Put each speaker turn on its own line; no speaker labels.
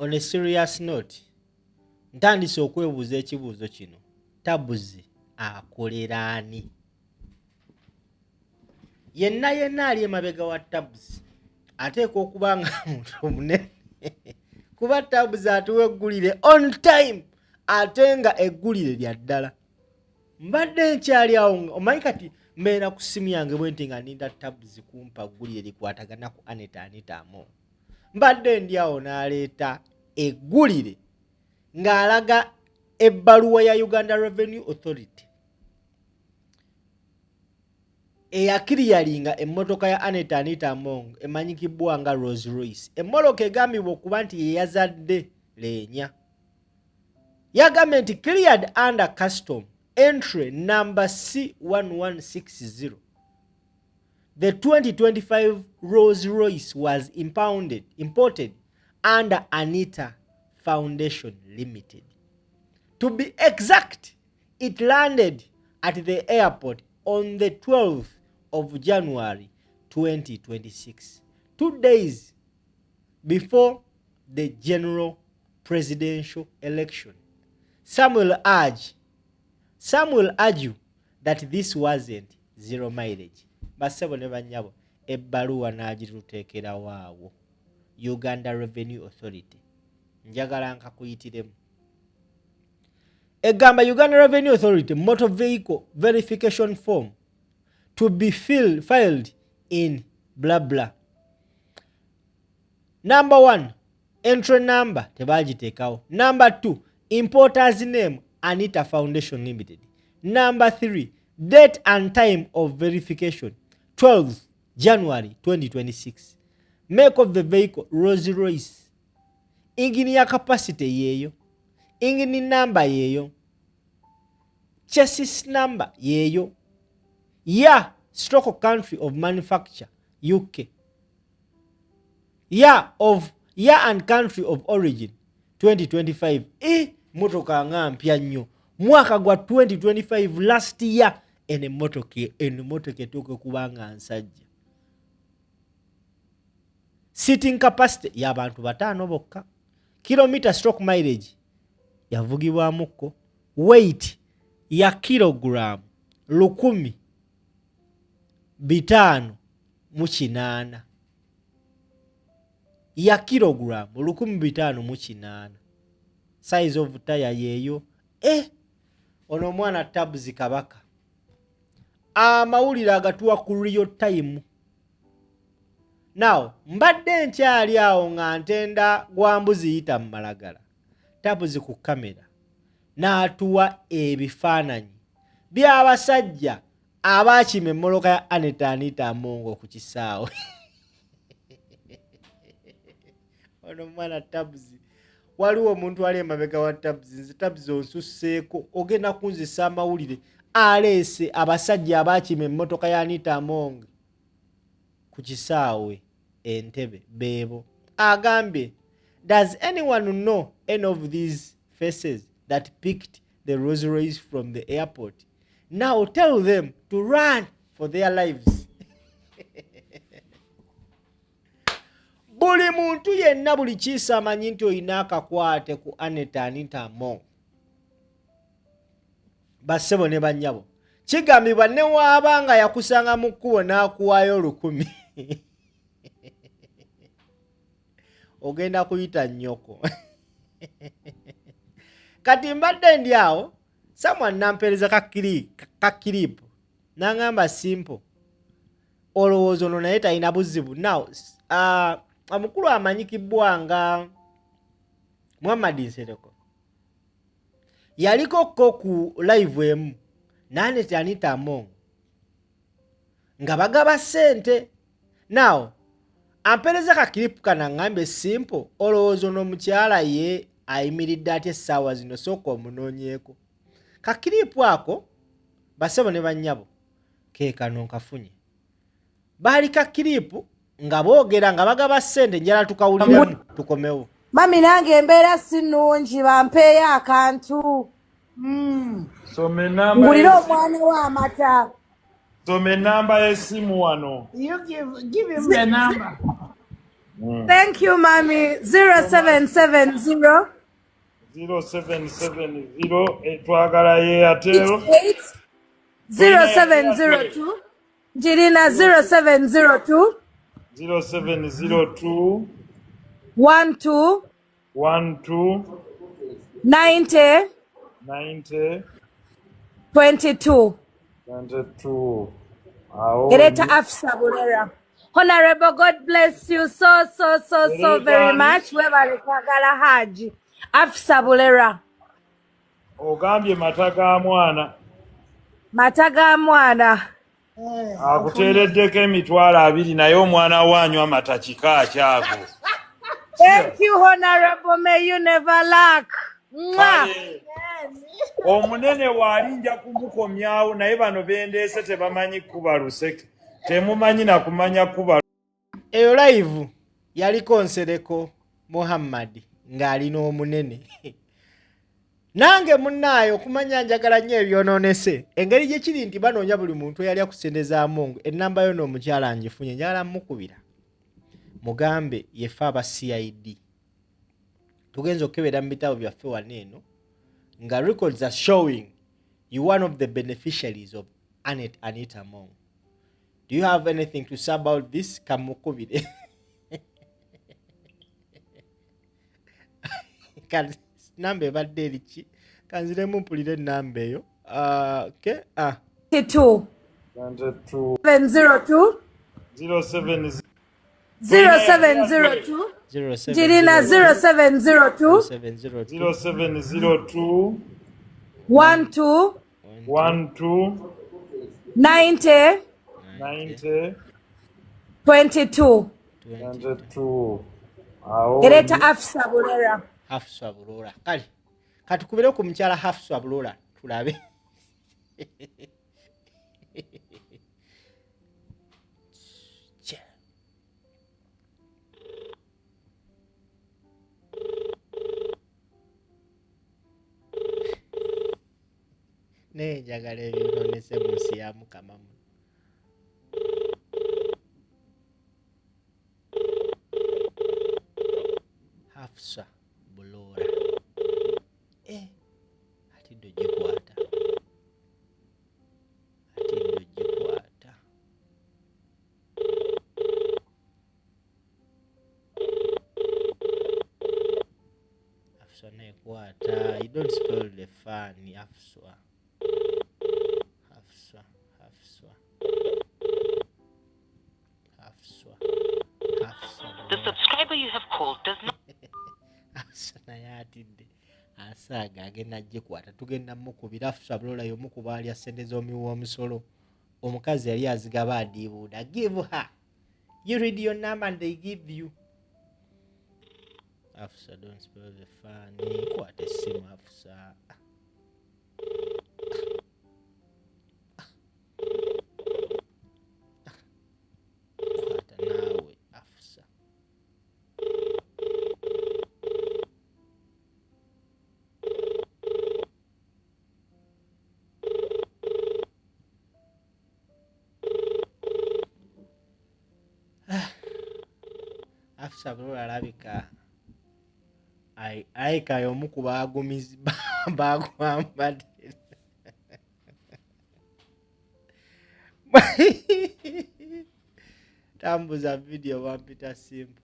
on a serious note, ntandise okwebuuza ekibuuzo kino, Tabuzi akolera ani? Yenna ali emabega wa Tabuzi ateekwa okuba nga muntu omunene kuba Tabuzi atuwa eggulire on time ate nga eggulire lya ddala. Mbadde nkyali awo omanyi kati mbeera ku ssimu yange bwenti nga ndinda Tabuzi kumpa eggulire likwatagana ku Anita Among. Mbadde ndi awo n'aleeta eggulire ng'alaga ebbaluwa ya Uganda Revenue Authority eyakiriyalinga emmotoka ya Anita Among emanyikibwa nga Rolls Royce. Emmoloka egambibwa okuba nti ye yazadde leenya. Yagambye nti cleared under custom entry number C1160. The 2025 Rolls Royce was imported under Anita Foundation Limited. To be exact, it landed at the airport on the 12th of January 2026, 2 days before the general presidential election. Some will argue that this wasn't zero mileage. Basebo ne banyabo ebbaluwa n'agituteekera waawo Uganda Revenue Authority. Njagala nkakuyitiremu. Egamba Uganda Revenue Authority motor vehicle verification form to be filed in blah blah. Number 1, entry number tebagiteekawo. Number 2, importer's name Anita Foundation Limited. Number 3, date and time of verification 12th January 2026. Make of the vehicle Rolls Royce. Engine ya capacity yeyo. Engine number yeyo. Chassis number yeyo. Year stroke country of manufacture UK. Year and country of origin 2025. Motoka nga mpya nnyo. Mwaka gwa 2025 last year ene motoke tuke kubanga nsajja. Sitting capacity y'abantu 5 bokka. Kilometer stroke mileage yavugibwamuko. Weight ya kilogram 1,508 ya kilogram 1,508. Size of tire yeyo. Ono mwana Tabuzi kabaka. Amawulire agatuwa ku real time. Now, mbadde nkyali awo nga ntenda gwambuzi yita mu Malagala. Tabuzi ku kamera n'atuwa ebifaananyi by'abasajja abaakima emmoloka ya Anita Among ku kisaawe. Ono mwana Tabuzi. Waliwo omuntu ali emabega wa Tabuzi. Nze Tabuzi onsusseeko ogenda kunzisa amawulire aleese abasajja abaakima emmotoka ya Anita Among ku kisaawe Entebbe beebo. Agambye, does anyone know any of these faces that picked the Rolls Royce from the airport? Now tell them to run for their lives. Buli muntu yenna buli kiisa amanyi nti olina akakwate ku Anita Among. Bassebo ne bannyabo. Kigambibwa ne waabanga yakusanga mu kkubo n'akuwaayo 1,000. Ogenda kuyita nnyoko. Kati mbadde ndi awo, someone nampeereza kakiripu. N'angamba simple. Olowooza ono naye talina buzibu. Now, omukulu amanyikibwa nga Muhammad Nsereko. Yaliko ku live emu n'aneta Anita Among nga bagaba ssente. Now, ampeereza kakiripu kana ngambe simple. Olowooza ono mukyala ye ayimiridde ate essaawa zino sooka omunoonyeeko. Kakiripu ako bassebo ne bannyabo ke kano nkafunye. Baali kakiripu nga boogera nga bagaba ssente njala tukawuliremu tukomewo.
Mami nange embeera si nnungi bampeeyo akantu. Ngulira omwana w'amata.
Some namba y'essimu wano.
You give him the number.
Thank you, mommy. 0770
0770 twagala ye Airtel
88
tulina ya Airtel
0702 Jirina 0702
0702
12
12
90
90
22.
22 awo
Gereta Afsa Bulera. Honorable, God bless you so very much. Webale kwagala Haji. Afsa Bulera.
ogambye mata ga mwana
Mataga mwana.
akuteereddeko emitwalo 2 naye omwana wanywa mata kika kyako.
Thank you, Honorable. May you never lack. Mwah.
Kale, omunene waalinja kumukomyawo naye bano bendeese tebamanyi kuba luseke temumanyi nakumanya kuba.
Eyo live yaliko Nsereko Muhammad ng'alina omunene nange munnaayo okumanya njagala nnyo ebyonoonese engeri gye kiri nti banoonya buli muntu eyali akusendezaamu ngo ennamba yo n'omukyala ngifunye njagala mukubira mugambe yefe aba CID tugenza okukebera mu bitabo byaffe wano eno nga records are showing you one of the beneficiaries of Anita Mong. Do you have anything to say about this? Kamukubire. Kan nambe badde lichi. Kanzire mpulire nambe yo. Okay.
22
22
702
07
0702 Jirina 0702
0702
12
12
90
90
22.
22 awo
Gereta Afsa Bulera.
Hafsa Bulora. Kali. Katukubire ku mukyala Hafsa Bulora tulabe. Ne njagala ebyonoonese mu nsi ya Mukama muno. Hafsa Bulora. Atidde ogikwata. Hafsa nekwata. You don't spoil the fun, Hafsa. Hafsa.
The subscriber you have called does not.
Hafsa naye atidde. Asaaga agenda agikwata tugenda mukubira Hafsa Bulora y'omu ku baali asendeza omiwa omusolo. Omukazi yali azigaba adiibuuda. Give her. You read your number and they give you. Hafsa, don't spoil the fun. Kwata essimu Hafsa. Kwata naawe Hafsa. Hafsa Bulora alabika ayika y'omu ku baagumizi bagwambadde. Tambuza video wampita simple.